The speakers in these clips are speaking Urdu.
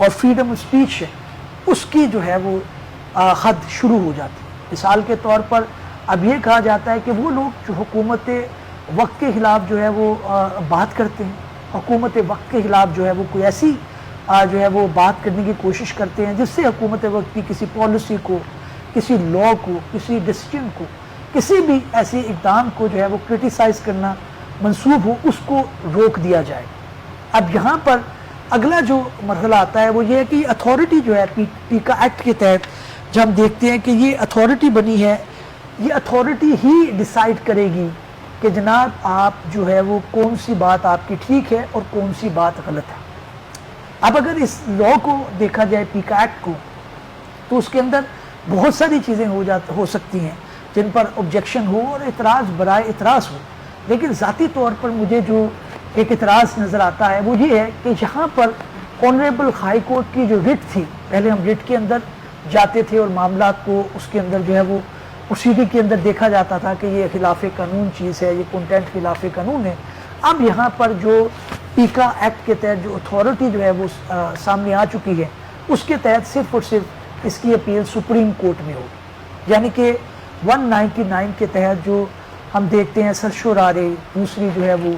اور فریڈم آف اسپیچ ہے اس کی جو ہے وہ حد شروع ہو جاتی ہے. مثال کے طور پر اب یہ کہا جاتا ہے کہ وہ لوگ جو حکومت وقت کے خلاف جو ہے وہ بات کرتے ہیں, حکومت وقت کے خلاف جو ہے وہ کوئی ایسی جو ہے وہ بات کرنے کی کوشش کرتے ہیں جس سے حکومت وقت کی کسی پالیسی کو, کسی لاء کو, کسی ڈیسیجن کو, کسی بھی ایسی اقدام کو جو ہے وہ کرٹیسائز کرنا منسوب ہو, اس کو روک دیا جائے. اب یہاں پر اگلا جو مرحلہ آتا ہے وہ یہ ہے کہ اتھارٹی جو ہے پیکا ایکٹ کے تحت جب ہم دیکھتے ہیں کہ یہ اتھارٹی بنی ہے, یہ اتھارٹی ہی ڈیسائیڈ کرے گی کہ جناب آپ جو ہے وہ کون سی بات آپ کی ٹھیک ہے اور کون سی بات غلط ہے. اب اگر اس لاء کو دیکھا جائے پیکا ایکٹ کو, تو اس کے اندر بہت ساری چیزیں ہو سکتی ہیں جن پر آبجیکشن ہو اور اعتراض برائے اعتراض ہو, لیکن ذاتی طور پر مجھے جو ایک اعتراض نظر آتا ہے وہ یہ ہے کہ یہاں پر آنریبل ہائی کورٹ کی جو رٹ تھی, پہلے ہم رٹ کے اندر جاتے تھے اور معاملات کو اس کے اندر جو ہے وہ پروسیڈنگ کے اندر دیکھا جاتا تھا کہ یہ خلاف قانون چیز ہے, یہ کنٹینٹ خلاف قانون ہے. اب یہاں پر جو پیکا ایکٹ کے تحت جو اتھارٹی جو ہے وہ سامنے آ چکی ہے, اس کے تحت صرف اور صرف اس کی اپیل سپریم کورٹ میں ہوگی. یعنی کہ 199 کے تحت جو ہم دیکھتے ہیں سرشورارے, دوسری جو ہے وہ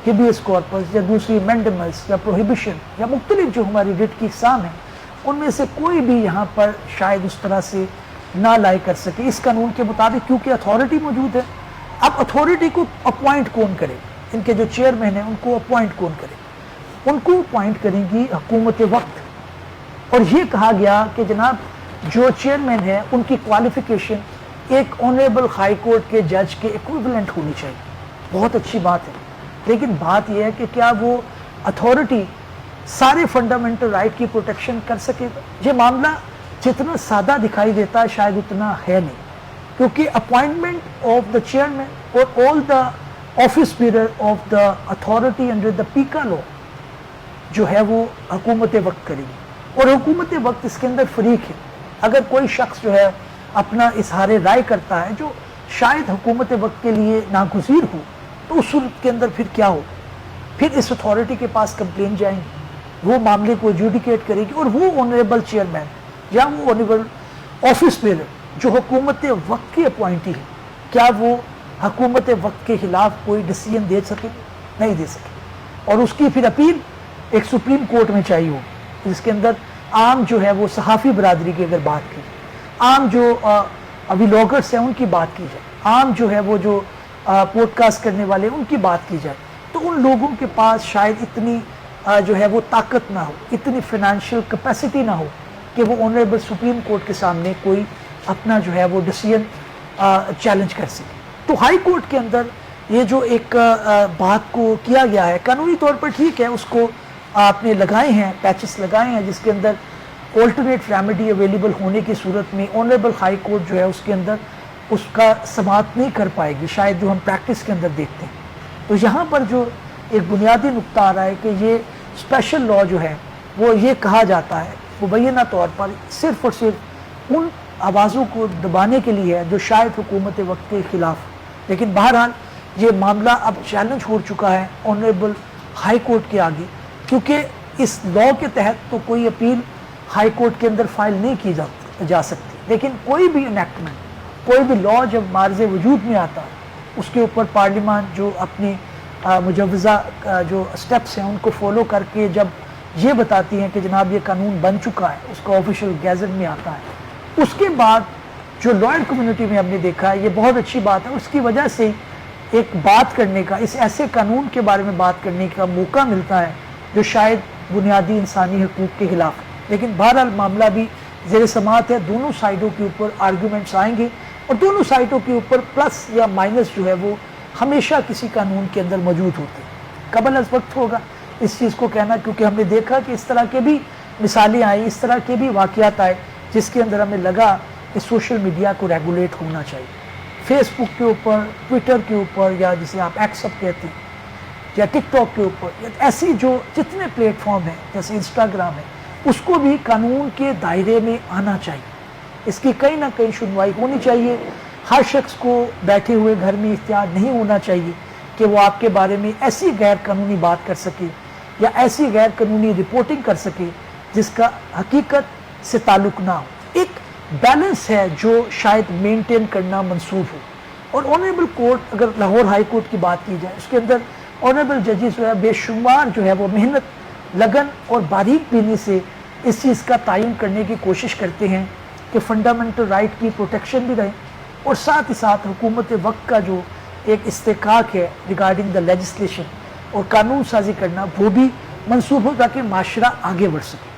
ہیبیس کارپس, یا دوسری مینڈمس یا پروہیبیشن, یا مختلف جو ہماری رٹ کی اقسام ہیں, ان میں سے کوئی بھی یہاں پر شاید اس طرح سے نہ لائے کر سکے اس قانون کے مطابق, کیونکہ اتھارٹی موجود ہے. اب اتھارٹی کو اپوائنٹ کون کرے, ان کے جو چیئرمین ہیں ان کو اپوائنٹ کون کرے, ان کو اپوائنٹ کرے گی حکومت وقت. اور یہ کہا گیا کہ جناب جو چیئرمین ہے ان کی کوالیفیکیشن ایک آنریبل ہائی کورٹ کے جج کے ایکویولنٹ ہونی چاہیے. بہت اچھی بات ہے, لیکن بات یہ ہے کہ کیا وہ اتھارٹی سارے فنڈامنٹل رائٹ کی پروٹیکشن کر سکے گا؟ یہ معاملہ جتنا سادہ دکھائی دیتا ہے شاید اتنا ہے نہیں, کیونکہ اپوائنٹمنٹ آف دا چیئرمین اور all the office bearer of the authority under the PECA law جو ہے وہ حکومت وقت کرے گی, اور حکومت وقت اس کے اندر فریق ہے. اگر کوئی شخص جو ہے اپنا اظہار رائے کرتا ہے جو شاید حکومت وقت کے لیے ناگزیر ہو, تو اس صورت کے اندر پھر کیا ہو, پھر اس اتھارٹی کے پاس کمپلین جائیں گی, وہ معاملے کو ایڈجوڈیکیٹ کرے گی, اور وہ آنریبل چیئرمین یا وہ آنریبل آفس بیئرر جو حکومت وقت کی اپوائنٹی ہے, کیا وہ حکومت وقت کے خلاف کوئی ڈیسیژن دے سکے؟ نہیں دے سکے. اور اس کی پھر اپیل ایک سپریم کورٹ میں چاہیے ہو, جس کے اندر عام جو ہے وہ صحافی برادری کی اگر بات کی, عام جو ولاگرس ہیں ان کی بات کی جائے, عام جو ہے وہ جو پوڈ کاسٹ کرنے والے ان کی بات کی جائے, تو ان لوگوں کے پاس شاید اتنی جو ہے وہ طاقت نہ ہو, اتنی فائنینشیل کیپیسٹی نہ ہو کہ وہ آنریبل سپریم کورٹ کے سامنے کوئی اپنا جو ہے وہ ڈیسیژن چیلنج کر سکے. تو ہائی کورٹ کے اندر یہ جو ایک بات کو کیا گیا ہے قانونی طور پر ٹھیک ہے, اس کو آپ نے لگائے ہیں, پیچز لگائے ہیں, جس کے اندر آلٹرنیٹ ریمیڈی اویلیبل ہونے کی صورت میں آنریبل ہائی کورٹ جو ہے اس کے اندر اس کا سماعت نہیں کر پائے گی, شاید جو ہم پریکٹس کے اندر دیکھتے ہیں. تو یہاں پر جو ایک بنیادی نقطہ آ رہا ہے کہ یہ اسپیشل لاء جو ہے وہ یہ کہا جاتا ہے مبینہ طور پر صرف اور صرف ان آوازوں کو دبانے کے لیے ہے جو شاید حکومت وقت کے خلاف. لیکن بہرحال یہ معاملہ اب چیلنج ہو چکا ہے آنریبل ہائی کورٹ کے آگے, کیونکہ اس لاء کے تحت تو کوئی اپیل ہائی کورٹ کے اندر فائل نہیں کی جا سکتی, لیکن کوئی بھی انیکٹمنٹ, کوئی بھی لاء جب معرض وجود میں آتا ہے اس کے اوپر پارلیمان جو اپنے مجوزہ جو سٹیپس ہیں ان کو فالو کر کے جب یہ بتاتی ہیں کہ جناب یہ قانون بن چکا ہے, اس کا آفیشیل گیزٹ میں آتا ہے, اس کے بعد جو لائر کمیونٹی میں ہم نے دیکھا ہے یہ بہت اچھی بات ہے, اس کی وجہ سے ایک بات کرنے کا, اس ایسے قانون کے بارے میں بات کرنے کا موقع ملتا ہے جو شاید بنیادی انسانی حقوق کے خلاف ہے. لیکن بہرحال معاملہ بھی زیر سماعت ہے, دونوں سائڈوں کے اوپر آرگومنٹس آئیں گے, اور دونوں سائڈوں کے اوپر پلس یا مائنس جو ہے وہ ہمیشہ کسی قانون کے اندر موجود ہوتے ہیں. قبل از وقت ہوگا اس چیز کو کہنا, کیونکہ ہم نے دیکھا کہ اس طرح کے بھی مثالیں آئیں, اس طرح کے بھی واقعات آئے جس کے اندر ہمیں لگا کہ سوشل میڈیا کو ریگولیٹ ہونا چاہیے. فیس بک کے اوپر, ٹویٹر کے اوپر, یا جسے آپ ایکس اپ کہتے ہیں, یا ٹک ٹاک کے اوپر, یا ایسی جو جتنے پلیٹ فارم ہیں جیسے انسٹاگرام ہے, اس کو بھی قانون کے دائرے میں آنا چاہیے. اس کی کہیں نہ کہیں سنوائی ہونی چاہیے. ہر شخص کو بیٹھے ہوئے گھر میں اختیار نہیں ہونا چاہیے کہ وہ آپ کے بارے میں ایسی غیر قانونی بات کر سکے یا ایسی غیر قانونی رپورٹنگ کر سکے جس کا حقیقت سے تعلق نہ ہو. ایک بیلنس ہے جو شاید مینٹین کرنا منسوخ ہو. اور آنریبل کورٹ، اگر لاہور ہائی کورٹ کی بات کی جائے، اس کے اندر آنریبل ججز جو ہے بے شمار جو ہے وہ محنت، لگن اور باریک بینی سے اس چیز کا تعین کرنے کی کوشش کرتے ہیں کہ فنڈامنٹل رائٹ کی پروٹیکشن بھی رہے، اور ساتھ ہی ساتھ حکومت وقت کا جو ایک استحقاق ہے ریگارڈنگ دا لیجسلیشن اور قانون سازی کرنا، وہ بھی منسوخ ہو تاکہ معاشرہ آگے بڑھ سکے.